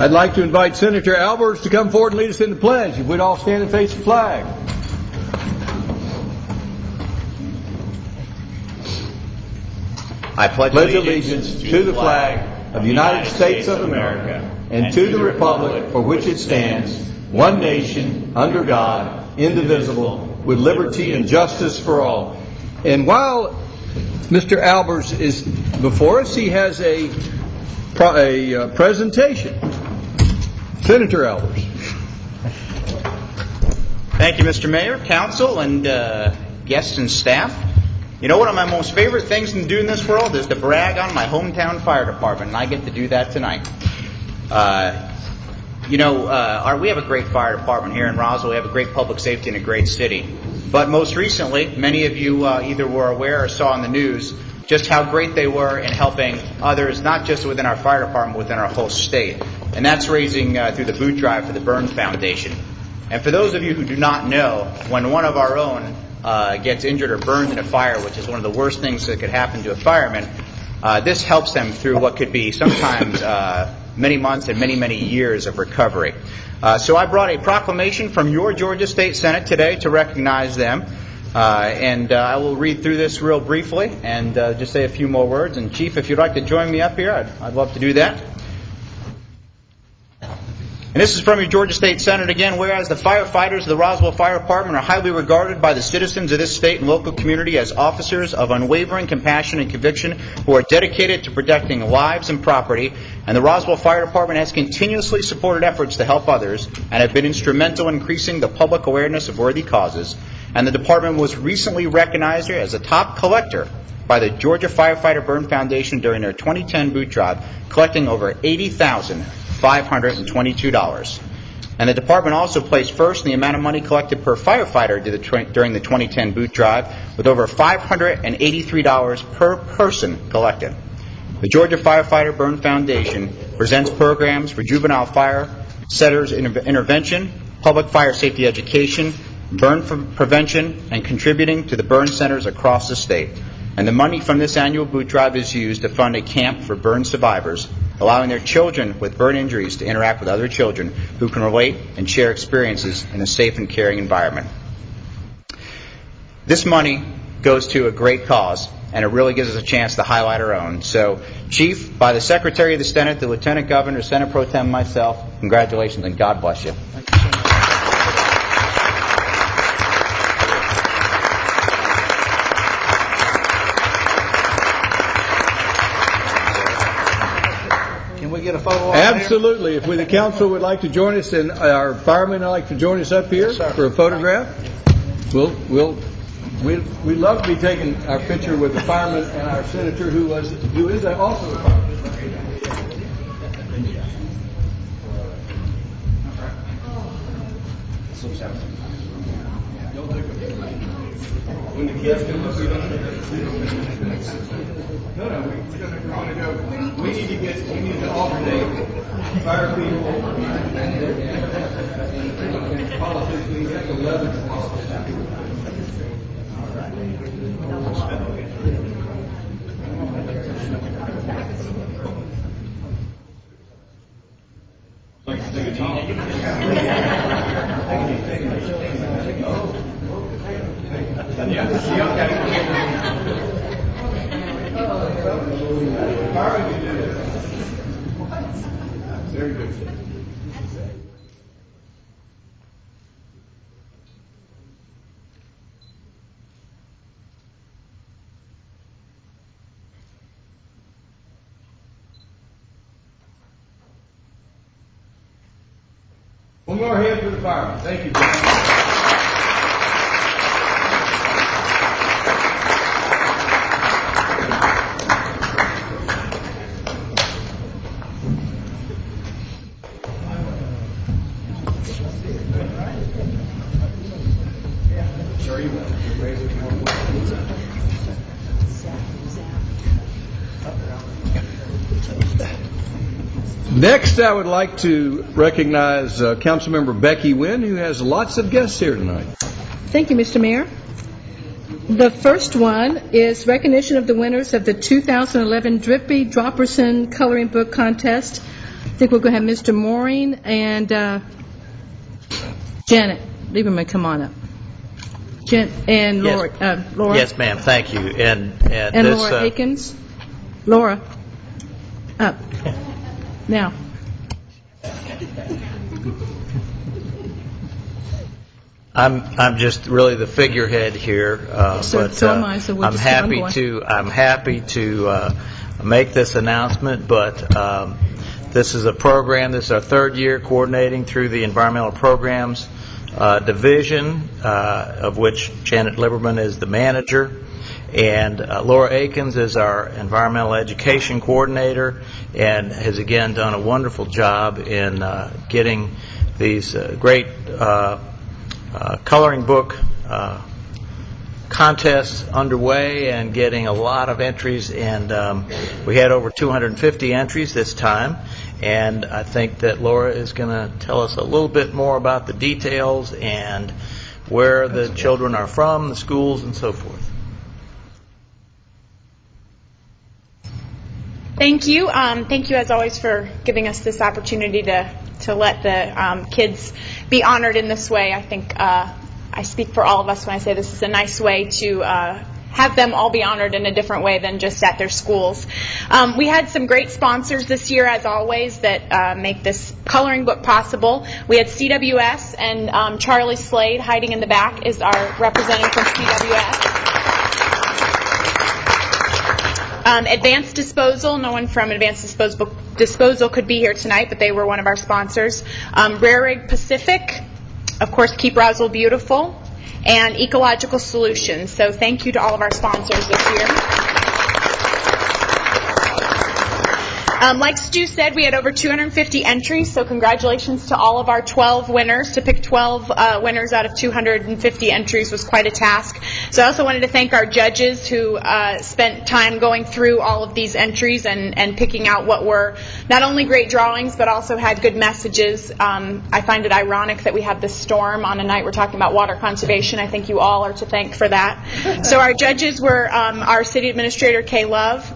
I'd like to invite Senator Albers to come forward and lead us in the pledge. If we'd all stand and face the flag. I pledge allegiance to the flag of the United States of America and to the republic for which it stands, one nation, under God, indivisible, with liberty and justice for all. And while Mr. Albers is before us, he has a presentation. Senator Albers. Thank you, Mr. Mayor, Council, and guests and staff. You know, one of my most favorite things to do in this world is to brag on my hometown fire department, and I get to do that tonight. We have a great fire department here in Roswell. We have a great public safety and a great city. But most recently, many of you either were aware or saw on the news just how great they were in helping others, not just within our fire department, but within our whole state. And that's raising through the boot drive for the Burns Foundation. And for those of you who do not know, when one of our own gets injured or burned in a fire, which is one of the worst things that could happen to a fireman, this helps them through what could be sometimes many months and many, many years of recovery. So I brought a proclamation from your Georgia State Senate today to recognize them. And I will read through this real briefly and just say a few more words. And Chief, if you'd like to join me up here, I'd love to do that. And this is from your Georgia State Senate again. Whereas the firefighters of the Roswell Fire Department are highly regarded by the citizens of this state and local community as officers of unwavering compassion and conviction who are dedicated to protecting lives and property, and the Roswell Fire Department has continuously supported efforts to help others and have been instrumental in increasing the public awareness of worthy causes, and the department was recently recognized as a top collector by the Georgia Firefighter Burn Foundation during their 2010 boot drive, collecting over $80,522. And the department also placed first in the amount of money collected per firefighter during the 2010 boot drive, with over $583 per person collected. The Georgia Firefighter Burn Foundation presents programs for juvenile fire setters intervention, public fire safety education, burn prevention, and contributing to the burn centers across the state. And the money from this annual boot drive is used to fund a camp for burn survivors, allowing their children with burn injuries to interact with other children who can relate and share experiences in a safe and caring environment. This money goes to a great cause, and it really gives us a chance to highlight our own. So, Chief, by the Secretary of the Senate, the Lieutenant Governor, Senate Pro Tem, myself, congratulations and God bless you. Thank you so much. Get a photo Absolutely. If the council would like to join us, and our firemen would like to join us up here for a photograph, we'd love to be taking our picture with the fireman and our senator, who is also a fireman. When the kids come up, we need to alternate fire people and politics. We have 11. Very good. One more hand for the fireman. Thank you, John. Next, I would like to recognize Councilmember Becky Wynn, who has lots of guests here tonight. Thank you, Mr. Mayor. The first one is recognition of the winners of the 2011 Drippy Dropperson Coloring Book Contest. think we're going to have Mr. Mooring and Janet Lieberman come on up. And Laura. Laura. Yes, ma'am. Thank you. And And this, Laura Akins. Laura, up. Now. I'm just really the figurehead here, So am I, so we'll I'm just keep on happy going. to make this announcement. But this is a program. This is our third year coordinating through the Environmental Programs Division, of which Janet Lieberman is the manager, and Laura Akins is our Environmental Education Coordinator, and has again done a wonderful job in getting these great coloring book contests underway and getting a lot of entries, and we had over 250 entries this time, and I think that Laura is going to tell us a little bit more about the details and where the children are from, the schools, and so forth. Thank you. Thank you, as always, for giving us this opportunity to let the kids be honored in this way. I think I speak for all of us when I say this is a nice way to have them all be honored in a different way than just at their schools. We had some great sponsors this year, as always, that make this coloring book possible. We had CWS, and Charlie Slade, hiding in the back, is our representative from CWS. Advanced Disposal, no one from Advanced Disposal could be here tonight, but they were one of our sponsors. Rare Rig Pacific, of course, Keep Roswell Beautiful, and Ecological Solutions. So thank you to all of our sponsors this year. Like Stu said, we had over 250 entries, so congratulations to all of our 12 winners. To pick 12 winners out of 250 entries was quite a task. So I also wanted to thank our judges who spent time going through all of these entries and picking out what were not only great drawings, but also had good messages. I find it ironic that we have this storm on a night we're talking about water conservation. I think you all are to thank for that. So our judges were our City Administrator, Kay Love,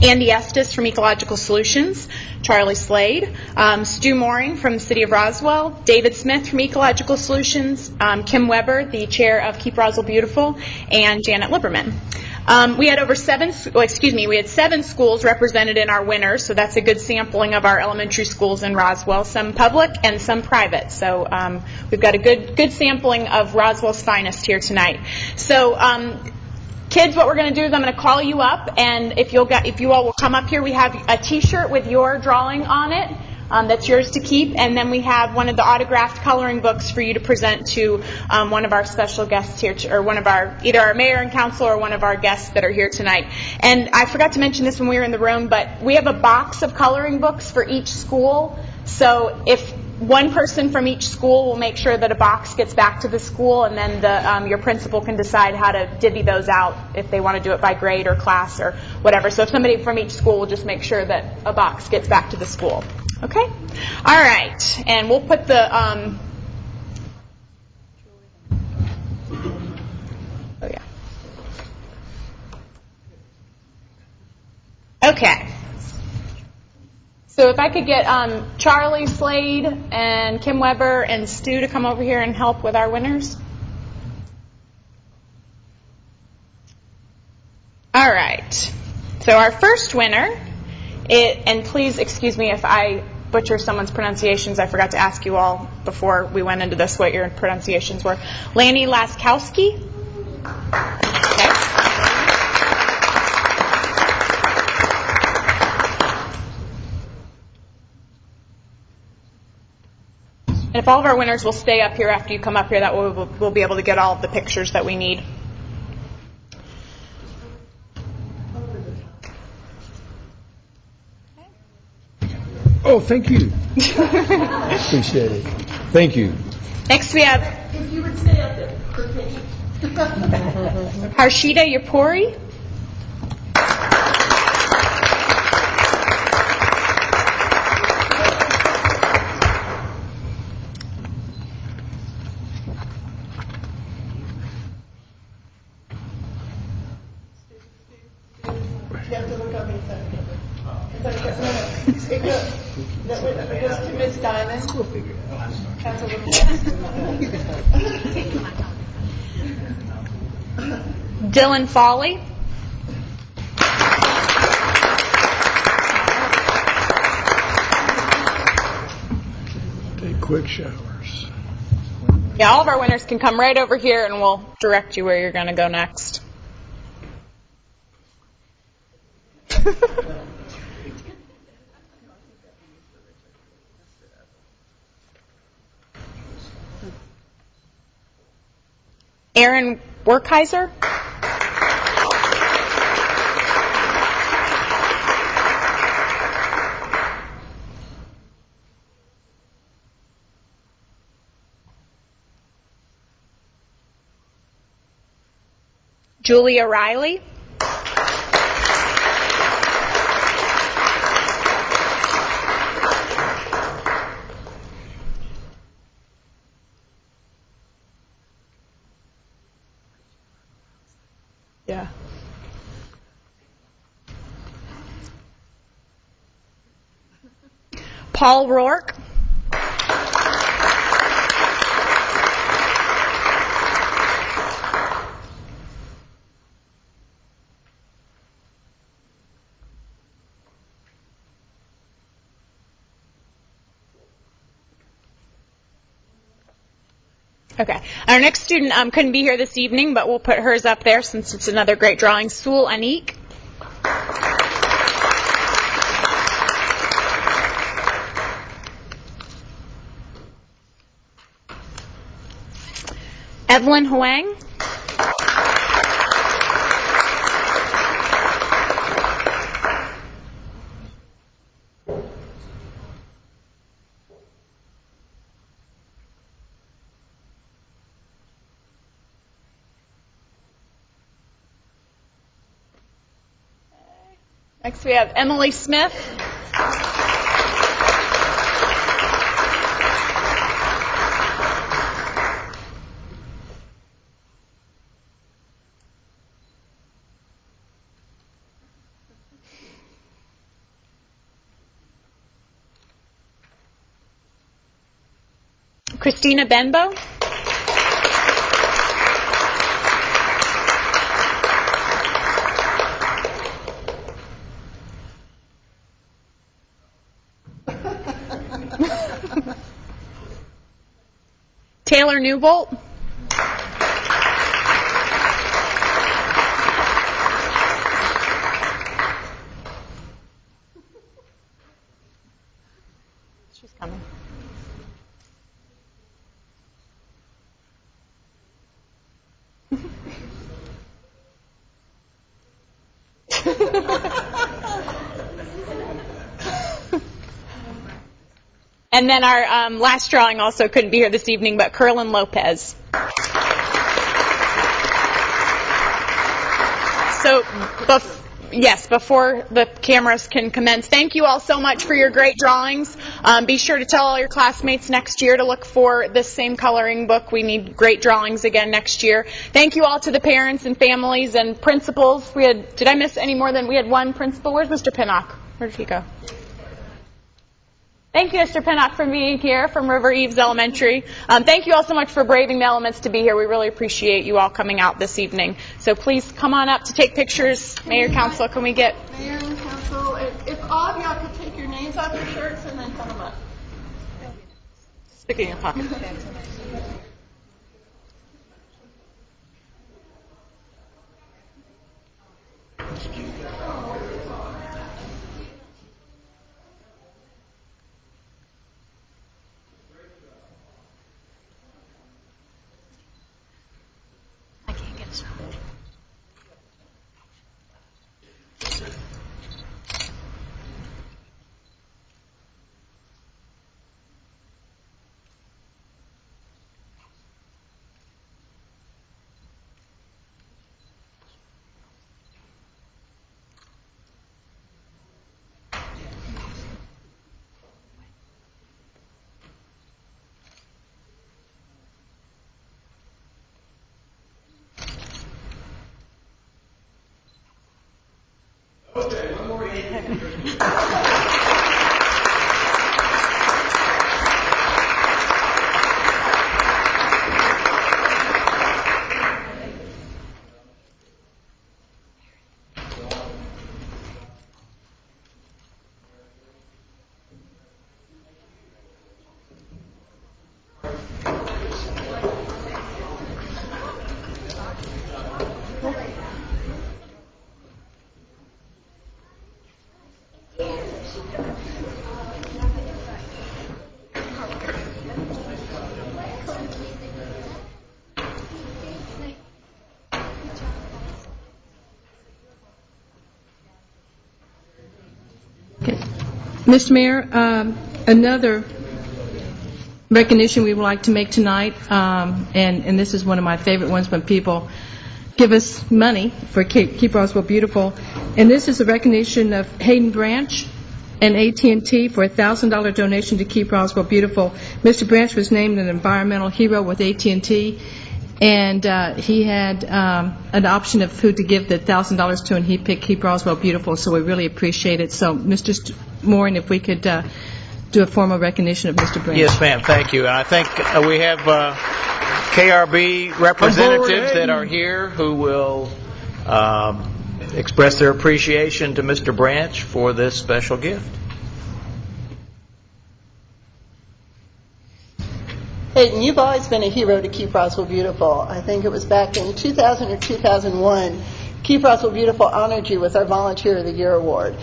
Andy Estes from Ecological Solutions, Charlie Slade, Stu Mooring from the City of Roswell, David Smith from Ecological Solutions, Kim Weber, the chair of Keep Roswell Beautiful, and Janet Lieberman. We had 7 schools represented in our winners, so that's a good sampling of our elementary schools in Roswell, some public and some private. So we've got a good sampling of Roswell's finest here tonight. So kids, what we're going to do is I'm going to call you up, and if you all will come up here, we have a T-shirt with your drawing on it. That's yours to keep, and then we have one of the autographed coloring books for you to present to one of our special guests here, or one of either our mayor and council or one of our guests that are here tonight. And I forgot to mention this when we were in the room, but we have a box of coloring books for each school. So if one person from each school will make sure that a box gets back to the school, and then your principal can decide how to divvy those out if they want to do it by grade or class or whatever. So if somebody from each school will just make sure that a box gets back to the school. Okay? All right. And we'll put the... oh, yeah. Okay. So if I could get Charlie Slade and Kim Weber and Stu to come over here and help with our winners. All right. So our first winner, and please excuse me if I butcher someone's pronunciations. I forgot to ask you all before we went into this what your pronunciations were. Lanny Laskowski. Okay. And if all of our winners will stay up here after you come up here, that way we'll be able to get all of the pictures that we need. Oh, thank you. Appreciate it. Thank you. Next we have If you would stay up there, perfect. Harshita Yapuri. You have to look up inside. That goes to Miss Diamond. Dylan Foley. Take quick showers. Yeah, all of our winners can come right over here and we'll direct you where you're going to go next. Aaron Werkheiser. Julia Riley. Yeah. Paul Rourke. Okay. Our next student couldn't be here this evening, but we'll put hers up there since it's another great drawing. Sul Anik. Evelyn Huang. Next we have Emily Smith. Christina Benbow. Taylor Newbolt. She's coming. And then our last drawing also couldn't be here this evening, but Curlin Lopez. So, before the cameras can commence, thank you all so much for your great drawings. Be sure to tell all your classmates next year to look for this same coloring book. We need great drawings again next year. Thank you all to the parents and families and principals. Did I miss any more than we had one principal? Where's Mr. Pinnock? Where did he go? Thank you, Mr. Pinnock, for being here from River Eaves Elementary. Thank you all so much for braving the elements to be here. We really appreciate you all coming out this evening. So please come on up to take pictures. Mayor, Council, can we get... Mayor and Council, if all of y'all could take your names off your shirts and then put them up. Stick it in your pocket. Okay, one more. Mr. Mayor, another recognition we would like to make tonight, and this is one of my favorite ones when people give us money for Keep Roswell Beautiful, and this is a recognition of Hayden Branch and AT&T for a $1,000 donation to Keep Roswell Beautiful. Mr. Branch was named an environmental hero with AT&T, and he had an option of who to give the $1,000 to, and he picked Keep Roswell Beautiful, so we really appreciate it. So, Mr. Moran, if we could do a formal recognition of Mr. Branch. Yes, ma'am. Thank you. And I think we have KRB representatives that are here who will express their appreciation to Mr. Branch for this special gift. Hayden, you've always been a hero to Keep Roswell Beautiful. I think it was back in 2000 or 2001. Keep Roswell Beautiful honored you with our Volunteer of the Year award.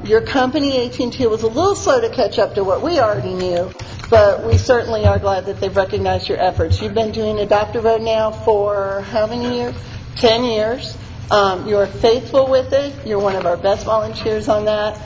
Your company, AT&T, was a little slow to catch up to what we already knew, but we certainly are glad that they've recognized your efforts. You've been doing Adopt a Road now for how many years? 10 years. You're faithful with it. You're one of our best volunteers on that.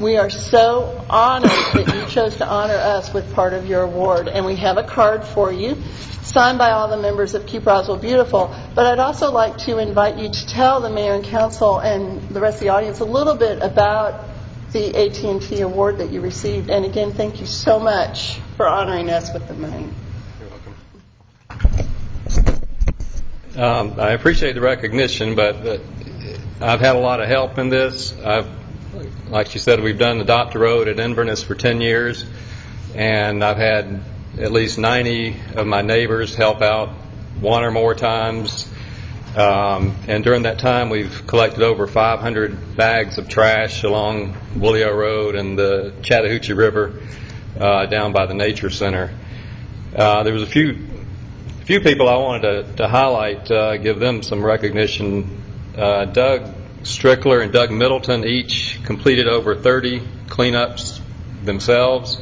We are so honored that you chose to honor us with part of your award, and we have a card for you signed by all the members of Keep Roswell Beautiful. But I'd also like to invite you to tell the mayor and council and the rest of the audience a little bit about the AT&T award that you received. And again, thank you so much for honoring us with the money. I appreciate the recognition, but I've had a lot of help in this. Like you said, we've done Adopt a Road at Inverness for 10 years, and I've had at least 90 of my neighbors help out one or more times. And during that time, we've collected over 500 bags of trash along Willio Road and the Chattahoochee River down by the Nature Center. There was a few people I wanted to highlight, give them some recognition. Doug Strickler and Doug Middleton each completed over 30 cleanups themselves.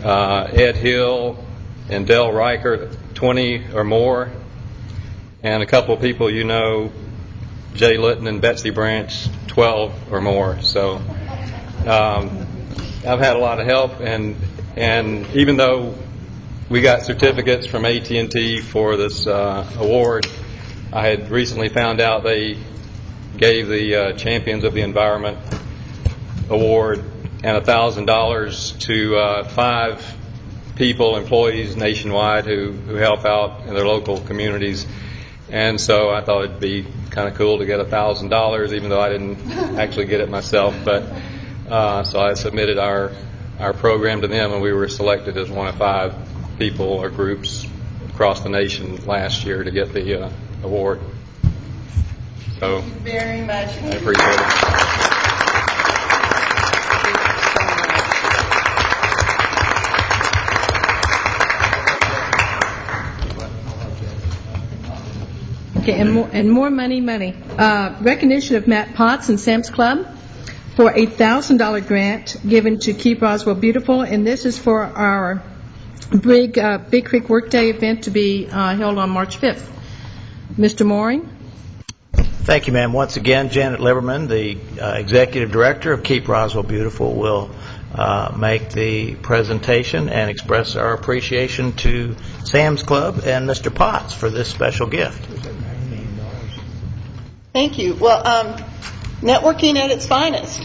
Ed Hill and Dell Riker, 20 or more. And a couple of people you know, Jay Litton and Betsy Branch, 12 or more. So I've had a lot of help, and even though we got certificates from AT&T for this award, I had recently found out they gave the Champions of the Environment Award and $1,000 to 5 people, employees nationwide who help out in their local communities. And so I thought it'd be kind of cool to get $1,000, even though I didn't actually get it myself. But so I submitted our program to them, and we were selected as one of 5 people or groups across the nation last year to get the award. So, Thank you very much. I appreciate it. Okay, and more money. Recognition of Matt Potts and Sam's Club for a $1,000 grant given to Keep Roswell Beautiful, and this is for our Big Creek Workday event to be held on March 5th. Mr. Mooring? Thank you, ma'am. Once again, Janet Lieberman, the Executive Director of Keep Roswell Beautiful, will make the presentation and express our appreciation to Sam's Club and Mr. Potts for this special gift. Thank you. Well, networking at its finest.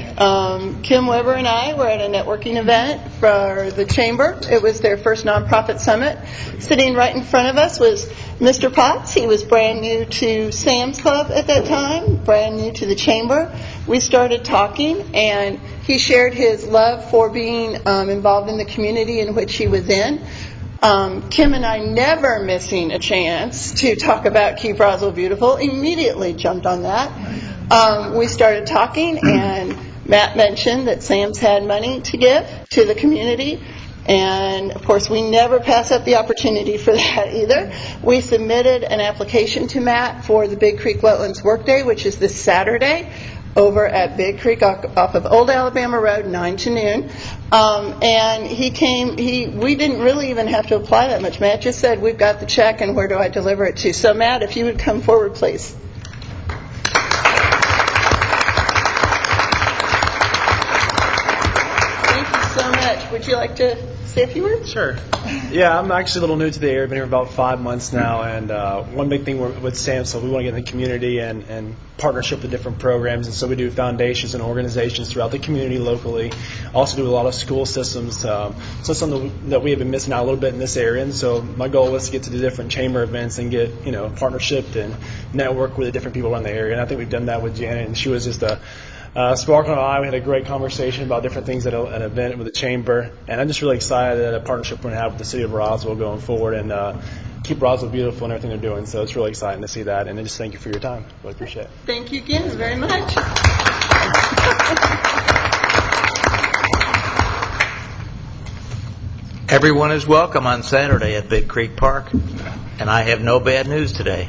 Kim Weber and I were at a networking event for the Chamber. It was their first nonprofit summit. Sitting right in front of us was Mr. Potts. He was brand new to Sam's Club at that time, brand new to the Chamber. We started talking, and he shared his love for being involved in the community in which he was in. Kim and I, never missing a chance to talk about Keep Roswell Beautiful, immediately jumped on that. We started talking, and Matt mentioned that Sam's had money to give to the community, and of course we never pass up the opportunity for that either. We submitted an application to Matt for the Big Creek Wetlands Workday, which is this Saturday over at Big Creek off of Old Alabama Road, 9 to noon. And he came, we didn't really even have to apply that much. Matt just said, we've got the check, and where do I deliver it to? So Matt, if you would come forward, please. would you like to say a few words? Sure. Yeah, I'm actually a little new to the area. I've been here about 5 months now, and one big thing with SAMHSA, we want to get in the community and partnership with different programs, and so we do foundations and organizations throughout the community locally. Also do a lot of school systems. So it's something that we have been missing out a little bit in this area, and so my goal was to get to the different chamber events and get, partnership and network with the different people around the area, and I think we've done that with Janet, and she was just a spark on an eye. We had a great conversation about different things at an event with the chamber, and I'm just really excited that a partnership we're going to have with the city of Roswell going forward and keep Roswell beautiful and everything they're doing. So it's really exciting to see that, and I just thank you for your time. Really appreciate it. Thank you again very much. Everyone is welcome on Saturday at Big Creek Park, and I have no bad news today.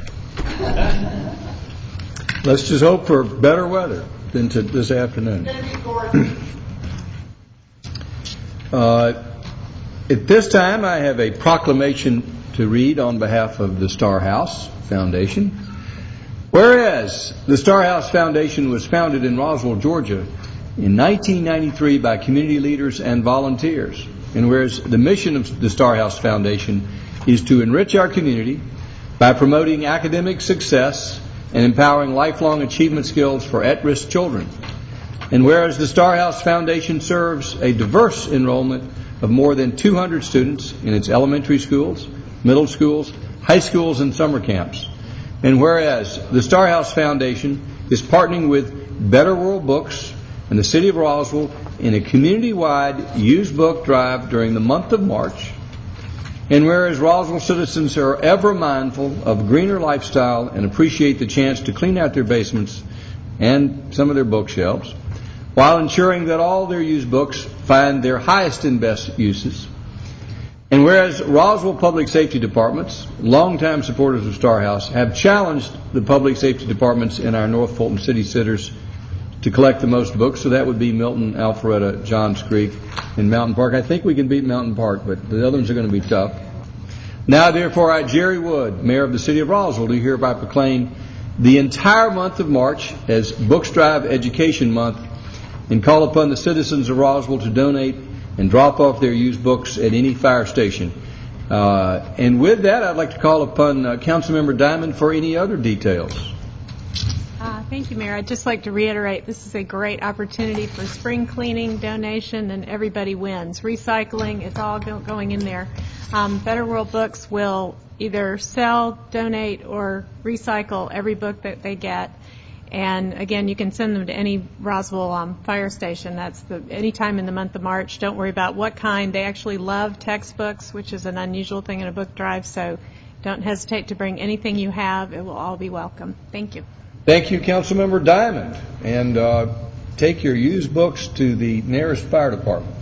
Let's just hope for better weather than this afternoon. At this time, I have a proclamation to read on behalf of the Star House Foundation. Whereas the Star House Foundation was founded in Roswell, Georgia in 1993 by community leaders and volunteers, and whereas the mission of the Star House Foundation is to enrich our community by promoting academic success and empowering lifelong achievement skills for at-risk children. And whereas the Star House Foundation serves a diverse enrollment of more than 200 students in its elementary schools, middle schools, high schools, and summer camps. And whereas the Star House Foundation is partnering with Better World Books and the City of Roswell in a community-wide used book drive during the month of March. And whereas Roswell citizens are ever mindful of greener lifestyle and appreciate the chance to clean out their basements and some of their bookshelves, while ensuring that all their used books find their highest and best uses. And whereas Roswell Public Safety Departments, longtime supporters of Star House, have challenged the public safety departments in our North Fulton city centers to collect the most books, so that would be Milton, Alpharetta, Johns Creek, and Mountain Park. I think we can beat Mountain Park, but the other ones are going to be tough. Now, therefore, I, Jerry Wood, Mayor of the City of Roswell, do hereby proclaim the entire month of March as Books Drive Education Month and call upon the citizens of Roswell to donate and drop off their used books at any fire station. And with that, I'd like to call upon Councilmember Diamond for any other details. Thank you, Mayor. I'd just like to reiterate this is a great opportunity for spring cleaning, donation, and everybody wins. Recycling, it's all going in there. Better World Books will either sell, donate, or recycle every book that they get. And again, you can send them to any Roswell fire station. That's any time in the month of March. Don't worry about what kind. They actually love textbooks, which is an unusual thing in a book drive. So don't hesitate to bring anything you have. It will all be welcome. Thank you. Thank you, Councilmember Diamond. And take your used books to the nearest fire department.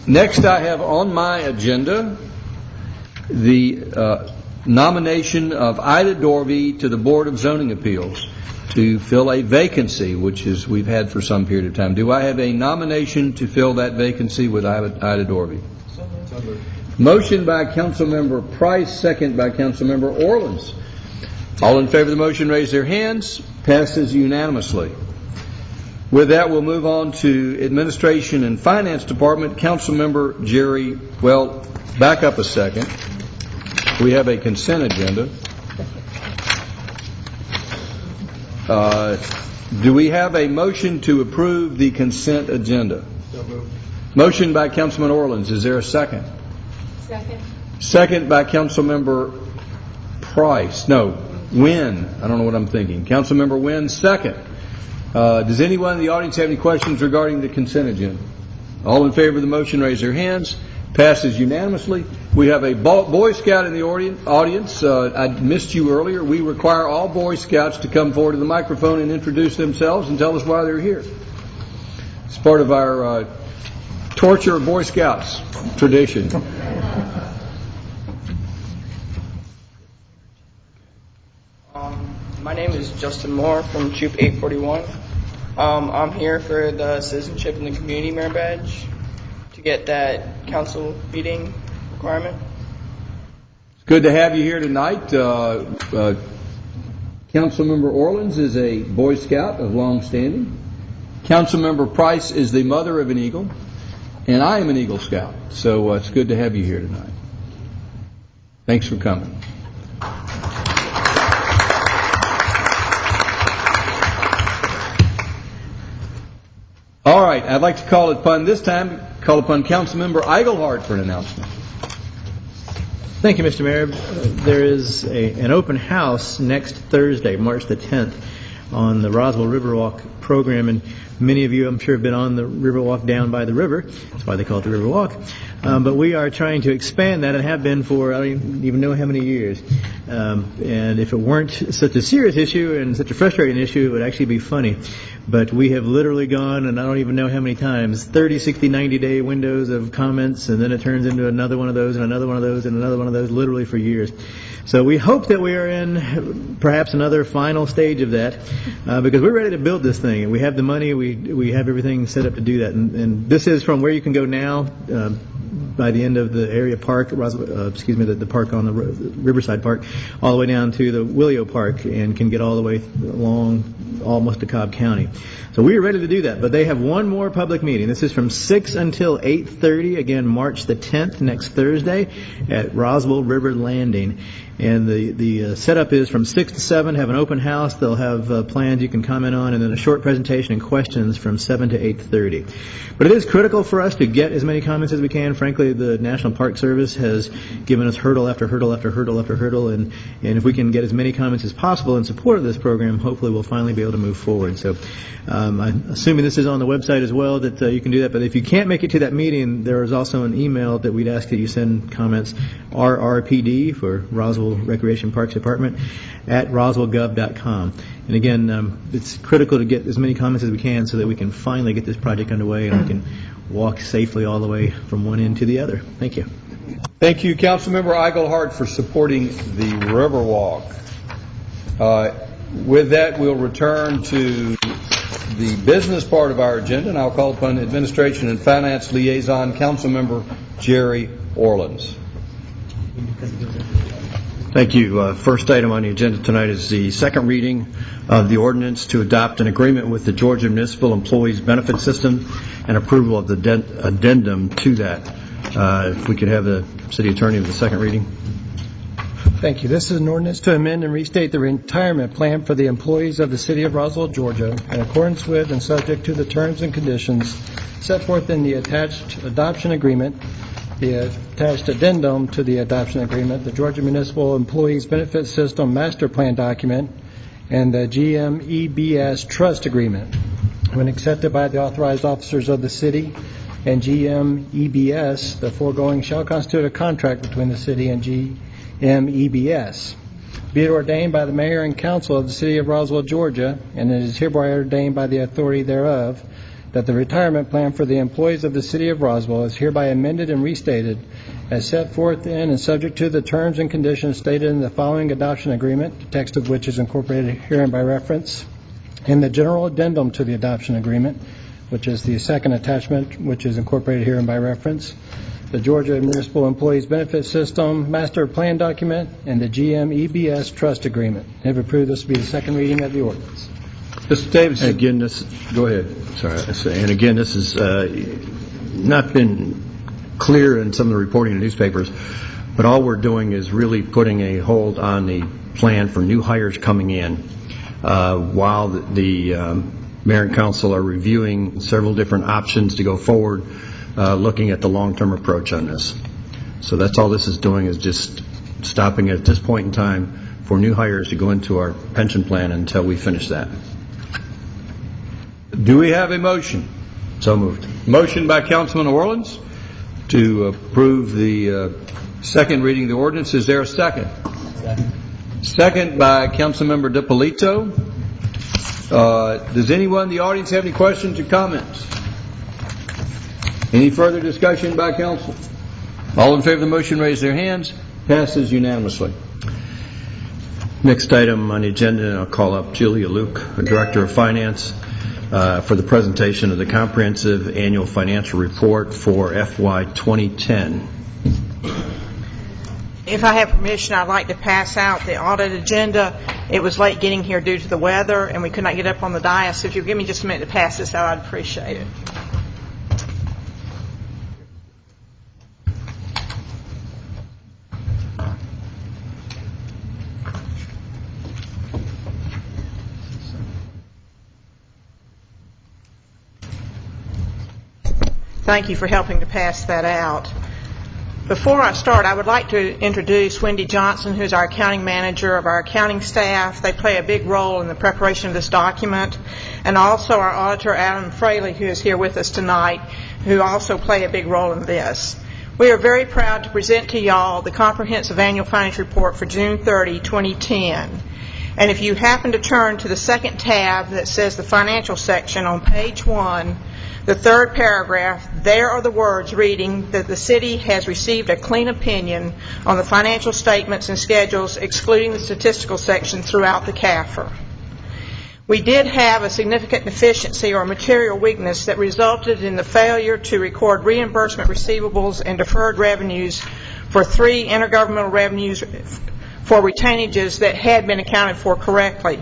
Next, I have on my agenda the nomination of Ida Dorvey to the Board of Zoning Appeals to fill a vacancy, which is we've had for some period of time. Do I have a nomination to fill that vacancy with Ida Dorvey? Motion by Councilmember Price, second by Councilmember Orleans. All in favor of the motion, raise their hands. Passes unanimously. With that, we'll move on to Administration and Finance Department. Councilmember Jerry, well, back up a second. We have a consent agenda. Do we have a motion to approve the consent agenda? Motion by Councilman Orleans. Is there a second? Second. Second by Councilmember Price. No, Wynn. I don't know what I'm thinking. Councilmember Wynn, second. Does anyone in the audience have any questions regarding the consent agenda? All in favor of the motion, raise their hands. Passes unanimously. We have a Boy Scout in the audience. I missed you earlier. We require all Boy Scouts to come forward to the microphone and introduce themselves and tell us why they're here. It's part of our torture of Boy Scouts tradition. My name is Justin Moore from Troop 841. I'm here for the Citizenship in the Community Merit Badge to get that council meeting requirement. It's good to have you here tonight. Councilmember Orleans is a Boy Scout of long standing, Councilmember Price is the mother of an Eagle, and I am an Eagle Scout, so it's good to have you here tonight. Thanks for coming. All right, I'd like to call upon Councilmember Eigelhart for an announcement. Thank you, Mr. Mayor. There is an open house next Thursday, March the 10th, on the Roswell Riverwalk program, and many of you, I'm sure, have been on the Riverwalk down by the river. That's why they call it the Riverwalk. But we are trying to expand that and have been for I don't even know how many years. And if it weren't such a serious issue and such a frustrating issue, it would actually be funny. But we have literally gone, and I don't even know how many times, 30, 60, 90-day windows of comments, and then it turns into another one of those, and another one of those, and another one of those, literally for years. So we hope that we are in perhaps another final stage of that, because we're ready to build this thing, and we have the money, we have everything set up to do that. And this is from where you can go now, by the end of the area park, the park on the Riverside Park, all the way down to the Willio Park, and can get all the way along almost to Cobb County. So we are ready to do that, but they have one more public meeting. This is from 6 until 8:30, again, March the 10th, next Thursday, at Roswell River Landing. And the setup is from 6 to 7, have an open house. They'll have plans you can comment on, and then a short presentation and questions from 7 to 8:30. But it is critical for us to get as many comments as we can. Frankly, the National Park Service has given us hurdle after hurdle after hurdle after hurdle, and if we can get as many comments as possible in support of this program, hopefully we'll finally be able to move forward. So I'm assuming this is on the website as well, that you can do that. But if you can't make it to that meeting, there is also an email that we'd ask that you send comments, RRPD for Roswell Recreation Parks Department, at roswellgov.com. And again, it's critical to get as many comments as we can so that we can finally get this project underway and we can walk safely all the way from one end to the other. Thank you. Thank you, Councilmember Eigelhart, for supporting the Riverwalk. With that, we'll return to the business part of our agenda, and I'll call upon Administration and Finance Liaison, Councilmember Jerry Orleans. Thank you. First item on the agenda tonight is the second reading of the ordinance to adopt an agreement with the Georgia Municipal Employees Benefit System and approval of the addendum to that. If we could have the City Attorney with the second reading. Thank you. This is an ordinance to amend and restate the retirement plan for the employees of the City of Roswell, Georgia, in accordance with and subject to the terms and conditions set forth in the attached adoption agreement, the attached addendum to the adoption agreement, the Georgia Municipal Employees Benefit System Master Plan document, and the GMEBS Trust Agreement. When accepted by the authorized officers of the City and GMEBS, the foregoing shall constitute a contract between the City and GMEBS. Be it ordained by the Mayor and Council of the City of Roswell, Georgia, and it is hereby ordained by the authority thereof, that the retirement plan for the employees of the City of Roswell is hereby amended and restated as set forth in and subject to the terms and conditions stated in the following adoption agreement, the text of which is incorporated herein by reference, and the general addendum to the adoption agreement, which is the second attachment, which is incorporated herein by reference, the Georgia Municipal Employees Benefit System Master Plan document, and the GMEBS Trust Agreement. If approved, this will be the second reading of the ordinance. Mr. Davidson. Again, go ahead. Sorry. And again, this has not been clear in some of the reporting in the newspapers, but all we're doing is really putting a hold on the plan for new hires coming in while the Mayor and Council are reviewing several different options to go forward, looking at the long-term approach on this. So that's all this is doing, is just stopping at this point in time for new hires to go into our pension plan until we finish that. Do we have a motion? So moved. Motion by Councilman Orleans to approve the second reading of the ordinance. Is there a second? Second by Councilmember DiPolito. Does anyone in the audience have any questions or comments? Any further discussion by council? All in favor of the motion, raise their hands. Passes unanimously. Next item on the agenda, I'll call up Julia Luke, Director of Finance, for the presentation of the comprehensive annual financial report for FY 2010. If I have permission, I'd like to pass out the audit agenda. It was late getting here due to the weather, and we could not get up on the dais. So if you'll give me just a minute to pass this out, I'd appreciate it. Thank you for helping to pass that out. Before I start, I would like to introduce Wendy Johnson, who's our accounting manager of our accounting staff. They play a big role in the preparation of this document, and also our auditor, Adam Fraley, who is here with us tonight, who also play a big role in this. We are very proud to present to y'all the comprehensive annual financial report for June 30, 2010. And if you happen to turn to the second tab that says the financial section on page 1, the third paragraph, there are the words reading that the city has received a clean opinion on the financial statements and schedules, excluding the statistical section throughout the CAFR. We did have a significant deficiency or material weakness that resulted in the failure to record reimbursement receivables and deferred revenues for 3 intergovernmental revenues for retainages that had been accounted for correctly.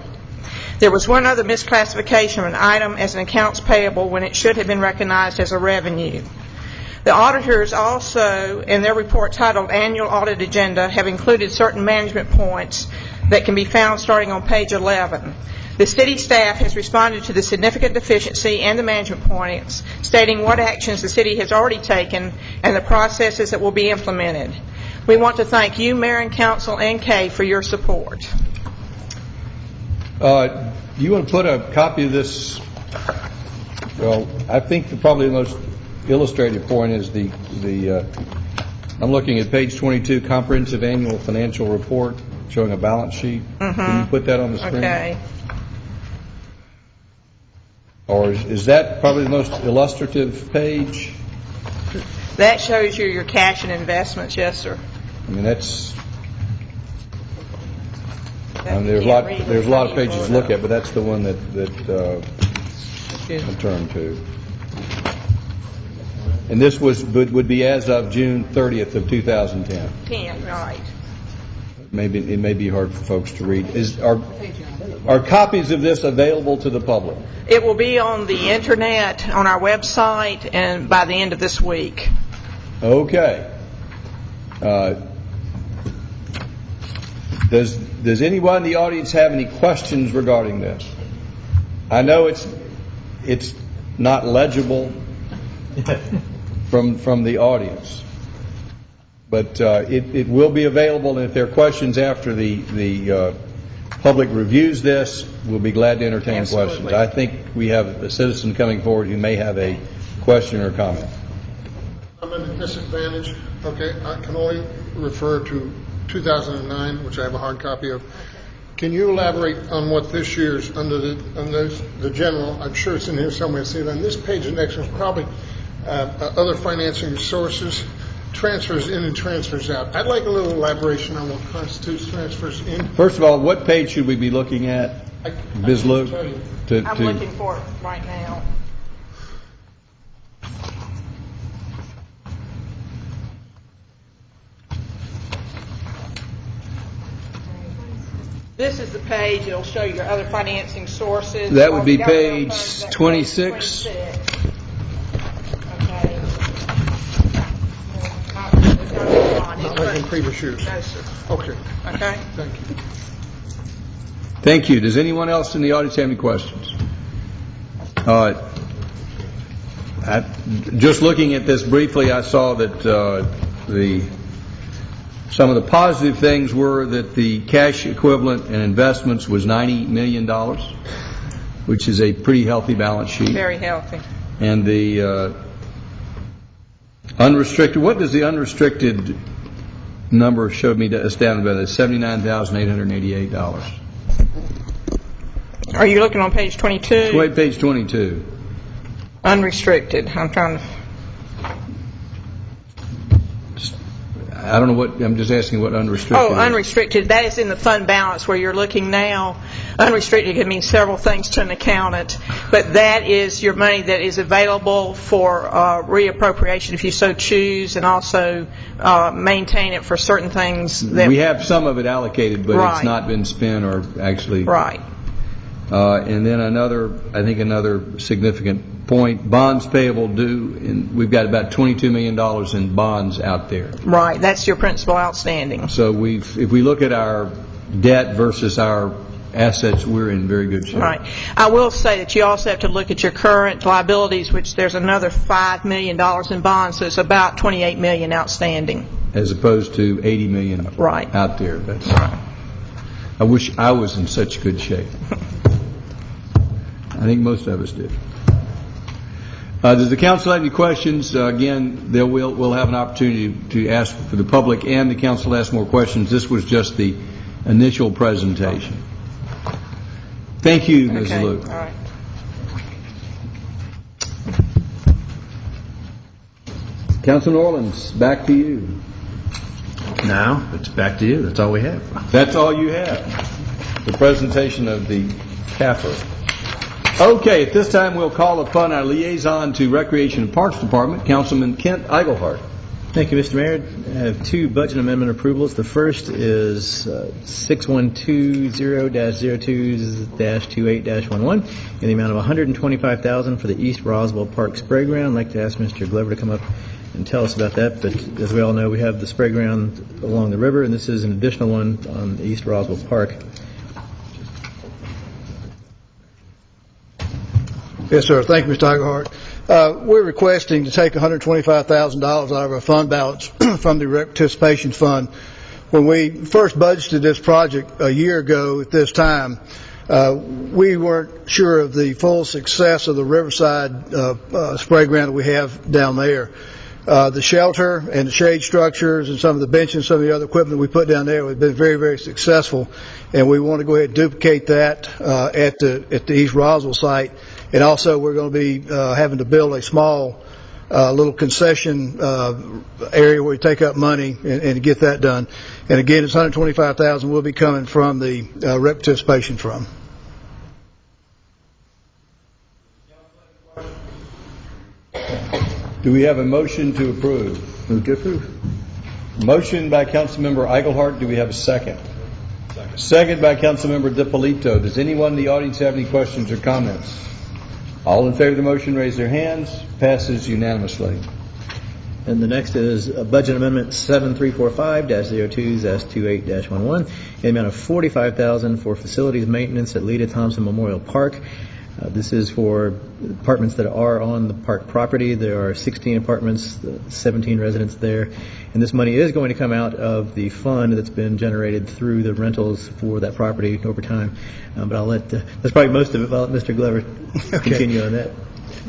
There was one other misclassification of an item as an accounts payable when it should have been recognized as a revenue. The auditors also, in their report titled Annual Audit Agenda, have included certain management points that can be found starting on page 11. The city staff has responded to the significant deficiency and the management points, stating what actions the city has already taken and the processes that will be implemented. We want to thank you, Mayor and Council, and Kay, for your support. Do you want to put a copy of this? Well, I think probably the most illustrative point is I'm looking at page 22, Comprehensive Annual Financial Report, showing a balance sheet. Can you put that on the screen? Okay. Or is that probably the most illustrative page? That shows you your cash and investments, yes, sir. I mean, there's a lot of pages to look at, but that's the one that I turned to. And this would be as of June 30th of 2010. 10, right. It may be hard for folks to read. Are copies of this available to the public? It will be on the internet, on our website, and by the end of this week. Okay. Does anyone in the audience have any questions regarding this? I know it's not legible from the audience, but it will be available. And if there are questions after the public reviews this, we'll be glad to entertain questions. I think we have a citizen coming forward who may have a question or comment. I'm at a disadvantage. Okay, I can only refer to 2009, which I have a hard copy of. Can you elaborate on what this year's under the general? I'm sure it's in here somewhere. See, on this page, the next one's probably other financing sources, transfers in and transfers out. I'd like a little elaboration on what constitutes transfers in. First of all, what page should we be looking at, Ms. Luke? I'm looking for it right now. This is the page. It'll show your other financing sources. That would be page 26. Okay. Not like in previous years. No, sir. Okay. Okay. Thank you. Thank you. Does anyone else in the audience have any questions? Just looking at this briefly, I saw that some of the positive things were that the cash equivalent and investments was $90 million, which is a pretty healthy balance sheet. Very healthy. And the unrestricted, what does the unrestricted number show me us down about? It's $79,888. Are you looking on page 22? Page 22. Unrestricted. I'm trying to... I don't know what, I'm just asking what unrestricted Oh, is. unrestricted, that is in the fund balance where you're looking now. Unrestricted can mean several things to an accountant, but that is your money that is available for reappropriation if you so choose, and also maintain it for certain things that... We have some of it allocated, but Right. it's not been spent or actually... Right. And then I think another significant point, bonds payable due, and we've got about $22 million in bonds out there. Right, that's your principal outstanding. So if we look at our debt versus our assets, we're in very good shape. Right. I will say that you also have to look at your current liabilities, which there's another $5 million in bonds, so it's about $28 million outstanding. As opposed to $80 million Right. out there. That's right. I wish I was in such good shape. I think most of us did. Does the council have any questions? Again, we'll have an opportunity to ask for the public and the council to ask more questions. This was just the initial presentation. Thank you, Ms. Okay. Luke. All right. Councilman Orleans, back to you. Now, it's back to you. That's all we have. That's all you have. The presentation of the CAFR. Okay, at this time we'll call upon our liaison to Recreation and Parks Department, Councilman Kent Eigelhart. Thank you, Mr. Mayor. I have two budget amendment approvals. The first is 6120-02-28-11 in the amount of $125,000 for the East Roswell Park Spray Ground. I'd like to ask Mr. Glover to come up and tell us about that. But as we all know, we have the spray ground along the river, and this is an additional one on East Roswell Park. Yes, sir. Thank you, Mr. Eigelhart. We're requesting to take $125,000 out of our fund balance from the participation fund. When we first budgeted this project a year ago at this time, we weren't sure of the full success of the Riverside spray ground that we have down there. The shelter and the shade structures and some of the benches and some of the other equipment we put down there have been very, very successful, and we want to go ahead and duplicate that at the East Roswell site. And also, we're going to be having to build a small little concession area where we take up money and get that done. And again, it's $125,000 will be coming from the rep participation fund. Do we have a motion to approve? Move to approve. Motion by Councilmember Eigelhart. Do we have a second? Second by Councilmember DiPolito. Does anyone in the audience have any questions or comments? All in favor of the motion, raise their hands. Passes unanimously. And the next is Budget Amendment 7345-02-28-11 in the amount of $45,000 for facilities maintenance at Lita Thompson Memorial Park. This is for apartments that are on the park property. There are 16 apartments, 17 residents there. And this money is going to come out of the fund that's been generated through the rentals for that property over time. But I'll let, that's probably most of it. I'll let Mr. Glover continue on that.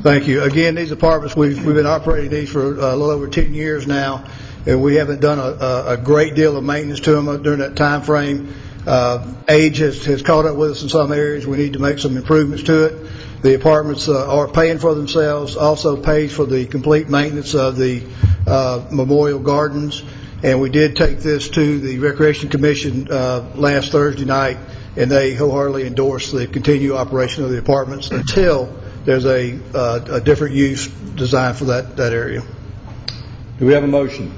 Thank you. Again, these apartments, we've been operating these for a little over 10 years now, and we haven't done a great deal of maintenance to them during that time frame. Age has caught up with us in some areas. We need to make some improvements to it. The apartments are paying for themselves, also pays for the complete maintenance of the memorial gardens. And we did take this to the Recreation Commission last Thursday night, and they wholeheartedly endorsed the continued operation of the apartments until there's a different use designed for that area. Do we have a motion?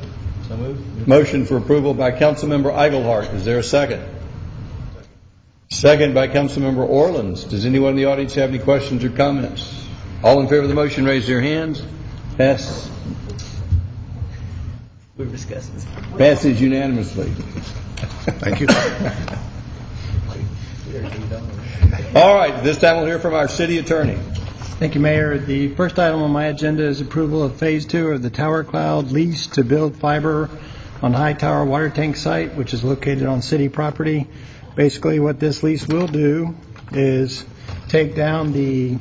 So moved. Motion for approval by Councilmember Eigelhart. Is there a second? Second by Councilmember Orleans. Does anyone in the audience have any questions or comments? All in favor of the motion, raise their hands. We've discussed this. Passes unanimously. Thank you. All right, this time we'll hear from our city attorney. Thank you, Mayor. The first item on my agenda is approval of Phase 2 of the Tower Cloud lease to build fiber on High Tower water tank site, which is located on city property. Basically, what this lease will do is take down the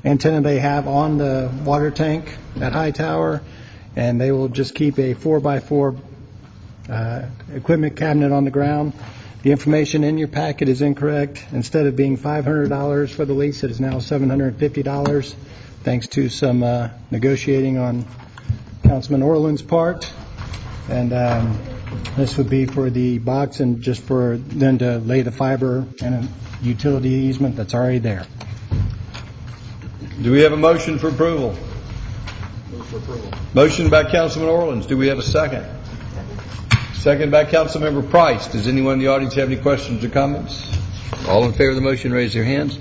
antenna they have on the water tank at High Tower, and they will just keep a 4x4 equipment cabinet on the ground. The information in your packet is incorrect. Instead of being $500 for the lease, it is now $750, thanks to some negotiating on Councilman Orland's part. And this would be for the box and just for them to lay the fiber and a utility easement that's already there. Do we have a motion for approval? Motion by Councilman Orleans. Do we have a second? Second by Councilmember Price. Does anyone in the audience have any questions or comments? All in favor of the motion, raise their hands.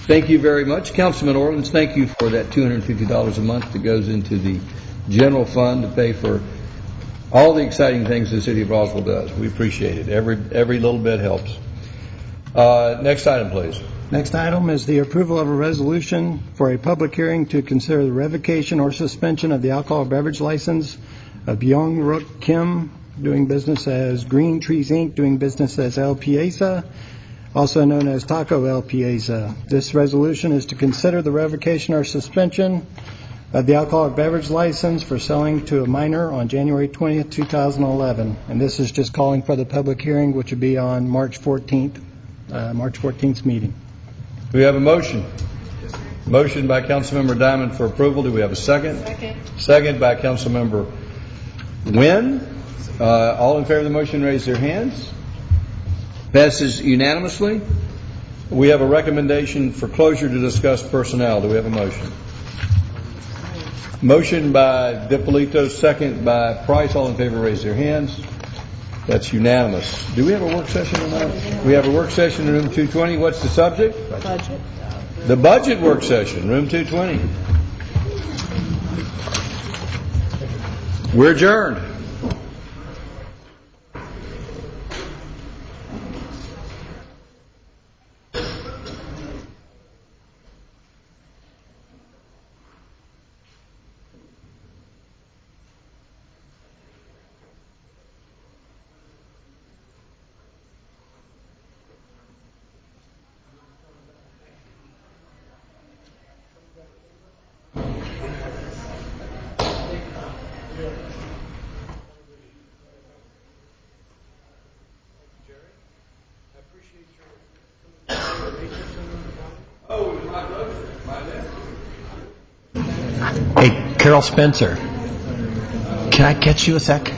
Thank you very much. Councilman Orleans, thank you for that $250 a month that goes into the general fund to pay for all the exciting things the city of Roswell does. We appreciate it. Every little bit helps. Next item, please. Next item is the approval of a resolution for a public hearing to consider the revocation or suspension of the alcohol beverage license of Young Rook Kim, doing business as Green Trees Inc., doing business as El Pieza, also known as Taco El Pieza. This resolution is to consider the revocation or suspension of the alcoholic beverage license for selling to a minor on January 20th, 2011. And this is just calling for the public hearing, which would be on March 14th's meeting. Do we have a motion? Motion by Councilmember Diamond for approval. Do we have a second? Second. Second by Councilmember Nguyen. All in favor of the motion, raise their hands. Passes unanimously. We have a recommendation for closure to discuss personnel. Do we have a motion? Motion by DiPolito, second by Price. All in favor, raise their hands. That's unanimous. Do we have a work session tonight? We have a work session in room 220. What's the subject? Budget. The budget work session, room 220. We're adjourned. Hey, Carol Spencer, can I catch you a sec?